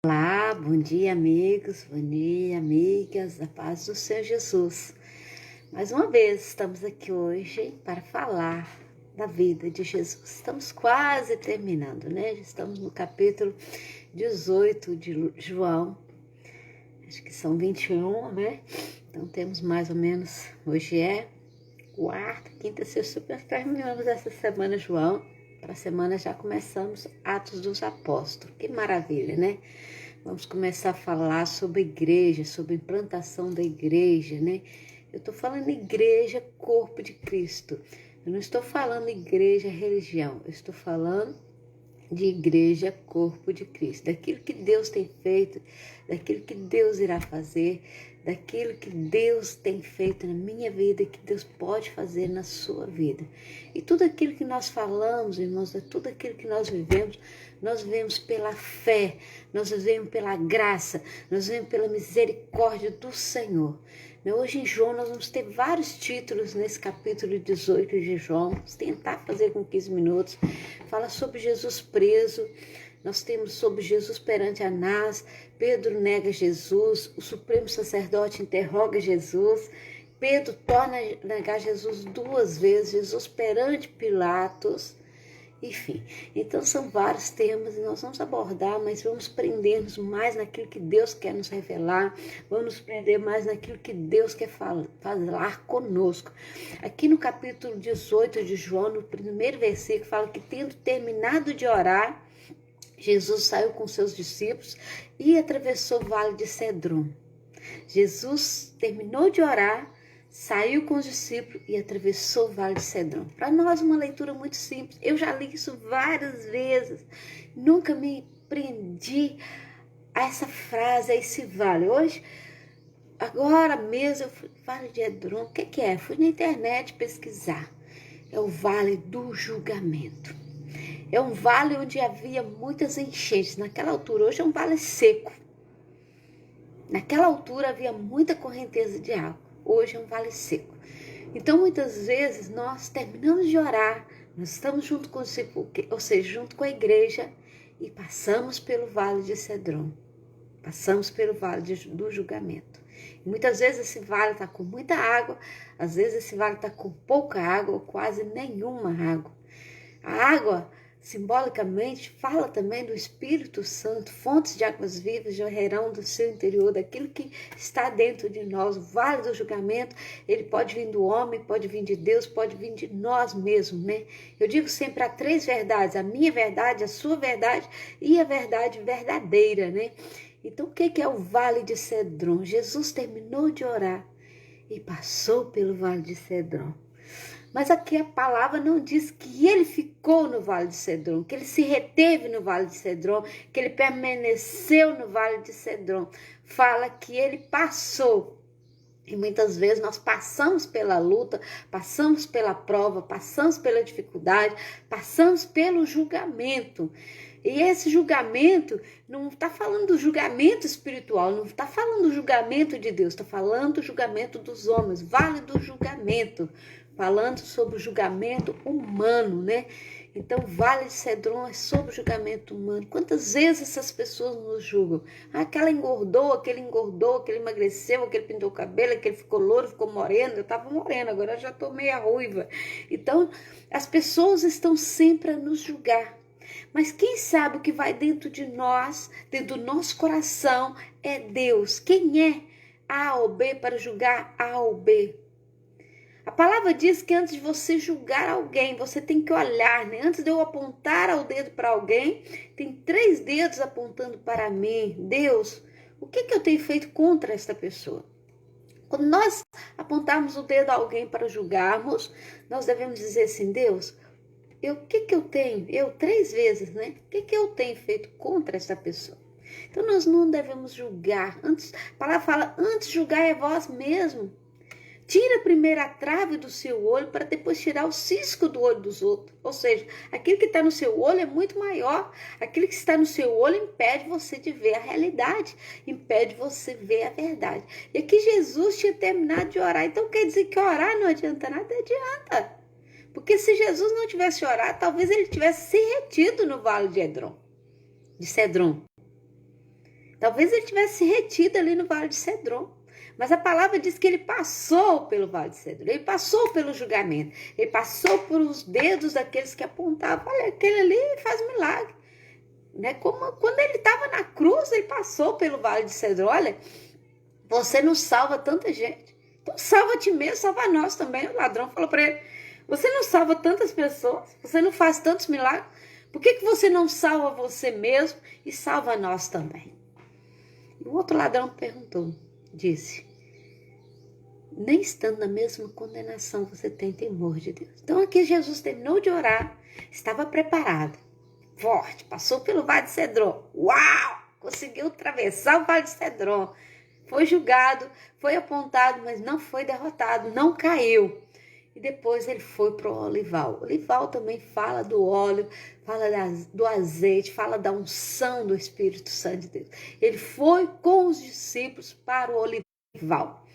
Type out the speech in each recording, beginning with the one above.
Olá, bom dia amigos, bom dia amigas, a paz do Senhor Jesus. Mais uma vez estamos aqui hoje para falar da vida de Jesus. Estamos quase terminando, né? Já estamos no capítulo 18 de João, acho que são 21, né? Então temos mais ou menos, hoje é quarta, quinta, sexta, terminamos essa semana João. Para a semana já começamos Atos dos Apóstolos, que maravilha, né? Vamos começar a falar sobre igreja, sobre a implantação da igreja, né? Eu estou falando igreja, corpo de Cristo. Eu não estou falando igreja, religião. Eu estou falando de igreja, corpo de Cristo. Daquilo que Deus tem feito, daquilo que Deus irá fazer, daquilo que Deus tem feito na minha vida e que Deus pode fazer na sua vida. E tudo aquilo que nós falamos, irmãos, tudo aquilo que nós vivemos pela fé, nós vivemos pela graça, nós vivemos pela misericórdia do Senhor. Hoje em João nós vamos ter vários títulos nesse capítulo 18 de João. Vamos tentar fazer com 15 minutos. Fala sobre Jesus preso. Nós temos sobre Jesus perante Anás. Pedro nega Jesus. O supremo sacerdote interroga Jesus. Pedro torna a negar Jesus 2 vezes. Jesus perante Pilatos. Enfim, então são vários temas e nós vamos abordar, mas vamos prender-nos mais naquilo que Deus quer nos revelar, vamos nos prender mais naquilo que Deus quer falar conosco. Aqui no capítulo 18 de João, no primeiro versículo, fala que tendo terminado de orar, Jesus saiu com seus discípulos e atravessou o vale de Cedron. Jesus terminou de orar, saiu com os discípulos e atravessou o vale de Cedron. Para nós, uma leitura muito simples. Eu já li isso várias vezes. Nunca me prendi a essa frase, a esse vale. Hoje, agora mesmo, eu fui vale de Cedron. O que é? Fui na internet pesquisar. É o vale do julgamento. É um vale onde havia muitas enchentes. Naquela altura, hoje é um vale seco. Naquela altura havia muita correnteza de água. Hoje é um vale seco. Então, muitas vezes, nós terminamos de orar, nós estamos junto com o discípulo, ou seja, junto com a igreja, e passamos pelo vale de Cedron. Passamos pelo vale do julgamento. E muitas vezes esse vale está com muita água, às vezes esse vale está com pouca água, ou quase nenhuma água. A água, simbolicamente, fala também do Espírito Santo, fontes de águas vivas jorrarão do seu interior, daquilo que está dentro de nós. O vale do julgamento, ele pode vir do homem, pode vir de Deus, pode vir de nós mesmos, né? Eu digo sempre há 3 verdades, a minha verdade, a sua verdade e a verdade verdadeira, né? Então, o que é o vale de Cedron? Jesus terminou de orar e passou pelo vale de Cedron. Mas aqui a palavra não diz que ele ficou no vale de Cedron, que ele se reteve no vale de Cedron, que ele permaneceu no vale de Cedron. Fala que ele passou. E muitas vezes nós passamos pela luta, passamos pela prova, passamos pela dificuldade, passamos pelo julgamento. E esse julgamento não está falando do julgamento espiritual, não está falando do julgamento de Deus, está falando do julgamento dos homens, vale do julgamento, falando sobre o julgamento humano, né? Então, o Vale de Cedron é sobre o julgamento humano. Quantas vezes essas pessoas nos julgam? Aquela engordou, aquele emagreceu, aquele pintou o cabelo, aquele ficou louro, ficou moreno. Eu estava morena, agora eu já estou meia ruiva. Então, as pessoas estão sempre a nos julgar. Mas quem sabe o que vai dentro de nós, dentro do nosso coração, é Deus. Quem é A ou B para julgar A ou B? A palavra diz que antes de você julgar alguém, você tem que olhar, né? Antes de eu apontar o dedo para alguém, tem 3 dedos apontando para mim. Deus, o que eu tenho feito contra esta pessoa? Quando nós apontarmos o dedo a alguém para julgarmos, nós devemos dizer assim, Deus, o que eu tenho? 3 vezes, né? O que eu tenho feito contra essa pessoa? Então, nós não devemos julgar. A palavra fala, antes de julgar é vós mesmo. Tira primeiro a trave do seu olho para depois tirar o cisco do olho dos outros. Ou seja, aquilo que está no seu olho é muito maior. Aquilo que está no seu olho impede você de ver a realidade. Impede você ver a verdade. E aqui Jesus tinha terminado de orar. Então quer dizer que orar não adianta nada? Adianta. Porque se Jesus não tivesse orado, talvez ele tivesse se retido no vale de Cedron. Talvez ele tivesse se retido ali no Vale de Cedron. Mas a palavra diz que ele passou pelo Vale de Cedron, ele passou pelo julgamento, ele passou por os dedos daqueles que apontavam, olha, aquele ali faz milagre. Né? Como quando ele estava na cruz, ele passou pelo Vale de Cedron. Olha, você não salva tanta gente, então salva a ti mesmo, salva nós também. O ladrão falou para ele, você não salva tantas pessoas, você não faz tantos milagres, por que você não salva você mesmo e salva nós também? E o outro ladrão perguntou, disse, nem estando na mesma condenação você tem temor de Deus. Então aqui Jesus terminou de orar, estava preparado, forte, passou pelo Vale de Cedron, uau, conseguiu atravessar o Vale de Cedron, foi julgado, foi apontado, mas não foi derrotado, não caiu. E depois ele foi para o olival. O olival também fala do óleo, fala do azeite, fala da unção do Espírito Santo de Deus. Ele foi com os discípulos para o olival.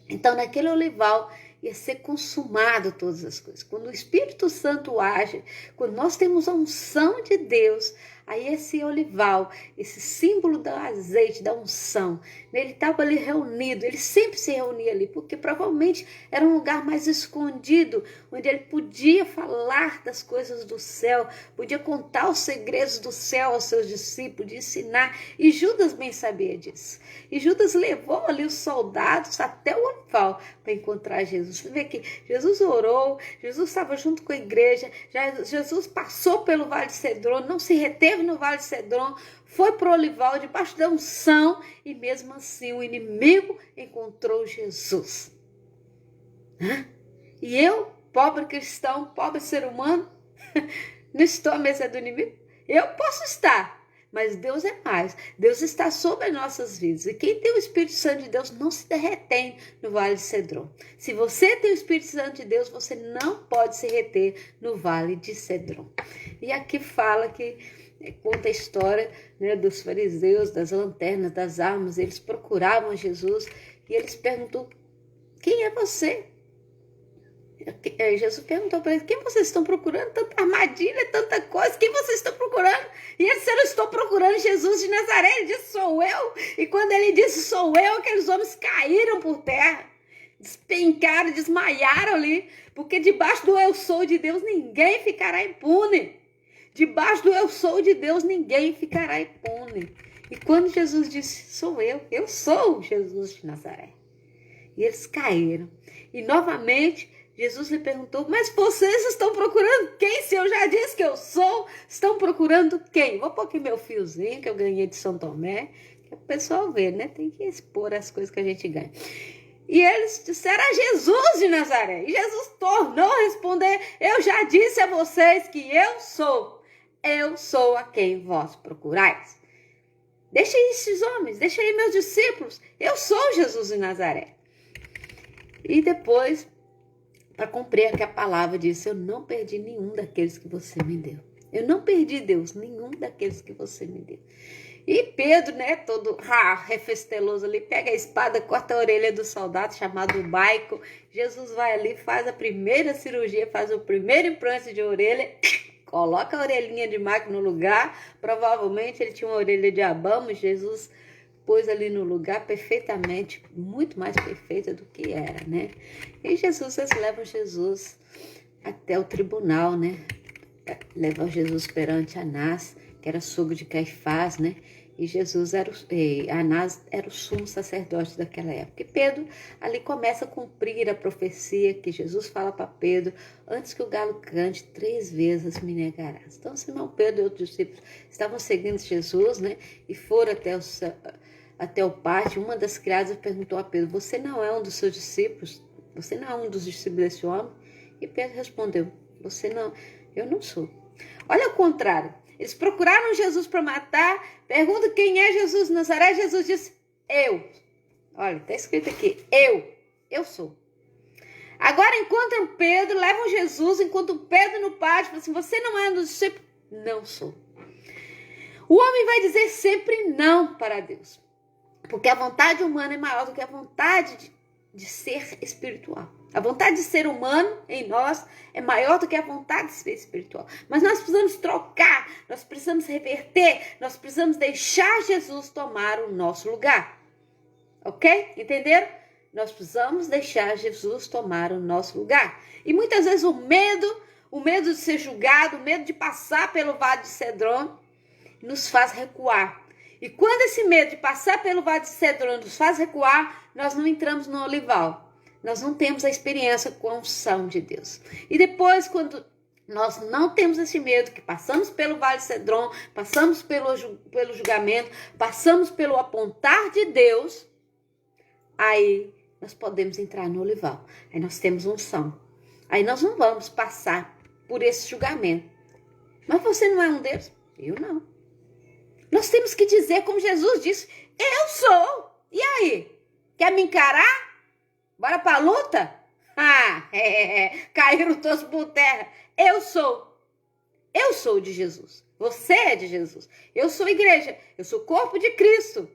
Então, naquele olival ia ser consumado todas as coisas. Quando o Espírito Santo age, quando nós temos a unção de Deus, aí esse olival, esse símbolo do azeite, da unção, ele estava ali reunido, ele sempre se reunia ali, porque provavelmente era um lugar mais escondido, onde ele podia falar das coisas do céu, podia contar os segredos do céu aos seus discípulos, de ensinar, e Judas bem sabia disso. E Judas levou ali os soldados até o olival para encontrar Jesus. Você vê que Jesus orou, Jesus estava junto com a igreja, Jesus passou pelo Vale de Cedron, não se reteve no Vale de Cedron, foi para o olival debaixo da unção e mesmo assim o inimigo encontrou Jesus. E eu, pobre cristão, pobre ser humano, não estou à mesa do inimigo? Eu posso estar, mas Deus é mais. Deus está sobre as nossas vidas. E quem tem o Espírito Santo de Deus não se retém no Vale de Cedron. Se você tem o Espírito Santo de Deus, você não pode se reter no Vale de Cedron. E aqui fala que conta a história, né, dos fariseus, das lanternas, das armas. Eles procuravam Jesus e eles perguntou, quem é você? Jesus perguntou para eles, quem vocês estão procurando? Tanta armadilha, tanta coisa, quem vocês estão procurando? E eles disseram, estou procurando Jesus de Nazaré. Ele disse, sou eu. E quando ele disse, sou eu, aqueles homens caíram por terra, despencaram, desmaiaram ali, porque debaixo do eu sou de Deus ninguém ficará impune. Debaixo do eu sou de Deus ninguém ficará impune. E quando Jesus disse, sou eu sou Jesus de Nazaré. E eles caíram. E novamente Jesus lhe perguntou, mas vocês estão procurando quem? Se eu já disse que eu sou, estão procurando quem? Vou pôr aqui meu fiozinho que eu ganhei de São Tomé, que o pessoal vê, né? Tem que expor as coisas que a gente ganha. E eles disseram a Jesus de Nazaré. E Jesus tornou a responder, eu já disse a vocês que eu sou a quem vós procurais. Deixa aí esses homens, deixa aí meus discípulos, eu sou Jesus de Nazaré. E depois, para cumprir que a palavra disse, eu não perdi nenhum daqueles que você me deu. Eu não perdi, Deus, nenhum daqueles que você me deu. E Pedro, né, todo refesteloso ali, pega a espada, corta a orelha do soldado chamado Baico. Jesus vai ali, faz a primeira cirurgia, faz o primeiro implante de orelha, coloca a orelhinha de Maico no lugar. Provavelmente ele tinha uma orelha de Abamo, Jesus pôs ali no lugar perfeitamente, muito mais perfeita do que era, né? E Jesus, eles levam Jesus até o tribunal, né? Levam Jesus perante Anás, que era sogro de Caifás, né? E Anás era o sumo sacerdote daquela época. E Pedro ali começa a cumprir a profecia que Jesus fala para Pedro, antes que o galo cante, 3 vezes me negarás. Então, Simão Pedro e outros discípulos estavam seguindo Jesus, né? E foram até o pátio. Uma das criadas perguntou a Pedro, você não é um dos seus discípulos? Você não é um dos discípulos desse homem? E Pedro respondeu, eu não sou. Olha o contrário. Eles procuraram Jesus para matar, perguntam quem é Jesus de Nazaré. Jesus disse, eu. Olha, está escrito aqui, eu sou. Agora encontram Pedro, levam Jesus, encontram Pedro no pátio, falam assim, você não é um dos discípulos? Não sou. O homem vai dizer sempre não para Deus. Porque a vontade humana é maior do que a vontade de ser espiritual. A vontade de ser humano em nós é maior do que a vontade de ser espiritual. Mas nós precisamos trocar, nós precisamos reverter, nós precisamos deixar Jesus tomar o nosso lugar. Ok? Entenderam? Nós precisamos deixar Jesus tomar o nosso lugar. E muitas vezes o medo de ser julgado, o medo de passar pelo vale de Cedron, nos faz recuar. E quando esse medo de passar pelo vale de Cedron nos faz recuar, nós não entramos no olival. Nós não temos a experiência com a unção de Deus. E depois, quando nós não temos esse medo, que passamos pelo vale de Cedron, passamos pelo julgamento, passamos pelo apontar de Deus, aí nós podemos entrar no olival. Aí nós temos unção. Aí nós não vamos passar por esse julgamento. Mas você não é um deles? Eu não. Nós temos que dizer como Jesus disse, eu sou. E aí? Quer me encarar? Bora pra luta? Caíram todos por terra. Eu sou. Eu sou de Jesus. Você é de Jesus. Eu sou igreja. Eu sou corpo de Cristo.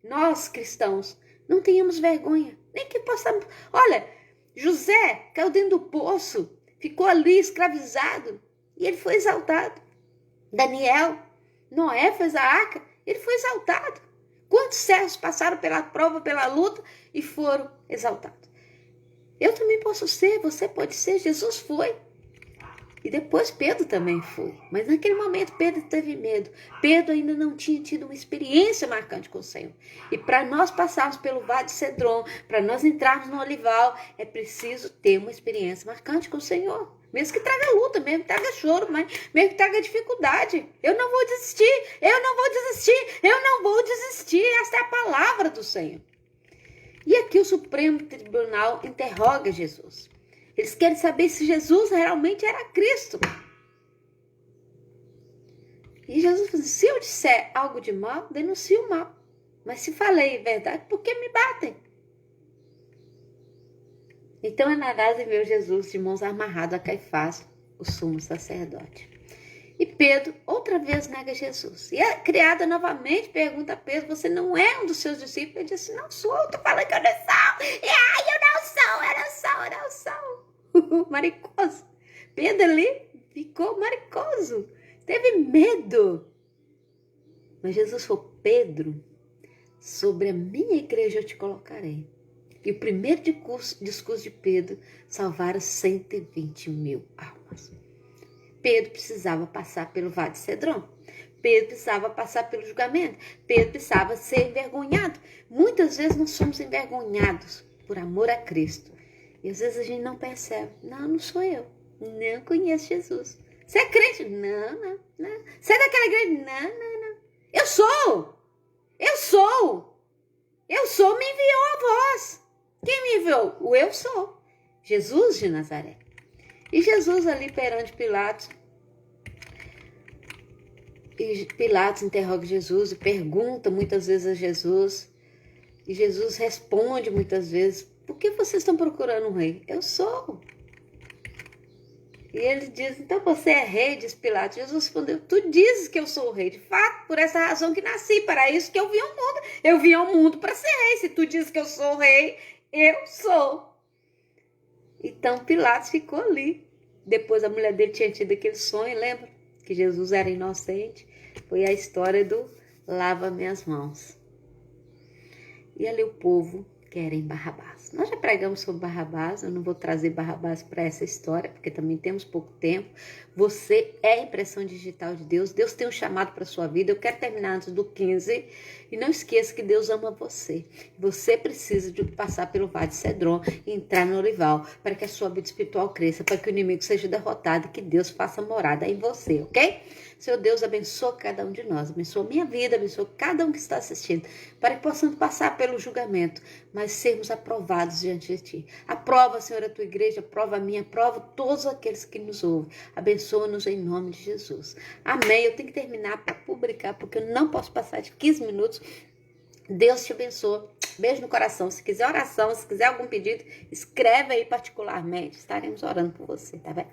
Nós, cristãos, não tenhamos vergonha. Nem que possamos. Olha, José caiu dentro do poço. Ficou ali escravizado. E ele foi exaltado. Daniel, Noé fez a arca. Ele foi exaltado. Quantos servos passaram pela prova, pela luta e foram exaltados? Eu também posso ser, você pode ser, Jesus foi. E depois Pedro também foi. Mas naquele momento Pedro teve medo. Pedro ainda não tinha tido uma experiência marcante com o Senhor. E para nós passarmos pelo vale de Cedron, para nós entrarmos no olival, é preciso ter uma experiência marcante com o Senhor. Mesmo que traga luta, mesmo que traga choro, mas mesmo que traga dificuldade. Eu não vou desistir, eu não vou desistir, eu não vou desistir. Essa é a palavra do Senhor. E aqui o Supremo Tribunal interroga Jesus. Eles querem saber se Jesus realmente era Cristo. E Jesus falou, se eu disser algo de mal, denuncio o mal. Mas se falei verdade, por que me batem? Então Ananias enviou Jesus de mãos amarradas a Caifás, o sumo sacerdote. E Pedro outra vez nega Jesus. E a criada novamente pergunta a Pedro, você não é um dos seus discípulos? Ele disse, não sou, eu tô falando que eu não sou. E ai, eu não sou. Maricoso. Pedro ali ficou maricoso. Teve medo. Mas Jesus falou, Pedro, sobre a minha igreja eu te colocarei. E o primeiro discurso de Pedro salvaram 120.000 almas. Pedro precisava passar pelo vale de Cedron. Pedro precisava passar pelo julgamento. Pedro precisava ser envergonhado. Muitas vezes nós somos envergonhados por amor a Cristo. E às vezes a gente não percebe. Não sou eu. Não conheço Jesus. Você é crente? Não. Você é daquela igreja? Não. Eu sou. Me enviou a voz. Quem me enviou? O eu sou. Jesus de Nazaré. E Jesus ali perante Pilatos. E Pilatos interroga Jesus e pergunta muitas vezes a Jesus. E Jesus responde muitas vezes, por que vocês estão procurando um rei? Eu sou. E ele diz, então você é rei, diz Pilatos. Jesus respondeu, tu dizes que eu sou o rei. De fato, por essa razão que nasci, para isso que eu vim ao mundo. Eu vim ao mundo para ser rei. Se tu dizes que eu sou o rei, eu sou. Então Pilatos ficou ali. Depois a mulher dele tinha tido aquele sonho, lembra? Que Jesus era inocente. Foi a história do lava minhas mãos. E ali o povo querem Barrabás. Nós já pregamos sobre Barrabás, eu não vou trazer Barrabás para essa história, porque também temos pouco tempo. Você é a impressão digital de Deus, Deus tem um chamado para a sua vida. Eu quero terminar antes do 15, e não esqueça que Deus ama você. Você precisa de passar pelo vale de Cedron e entrar no olival, para que a sua vida espiritual cresça, para que o inimigo seja derrotado e que Deus faça morada em você, ok? Senhor Deus, abençoa cada um de nós, abençoa minha vida, abençoa cada um que está assistindo, para que possamos passar pelo julgamento, mas sermos aprovados diante de Ti. Aprova, Senhor, a Tua igreja, aprova a minha, aprova todos aqueles que nos ouvem. Abençoa-nos em nome de Jesus. Amém. Eu tenho que terminar para publicar, porque eu não posso passar de 15 minutos. Deus te abençoe. Beijo no coração. Se quiser oração, se quiser algum pedido, escreve aí particularmente. Estaremos orando por você, tá bem?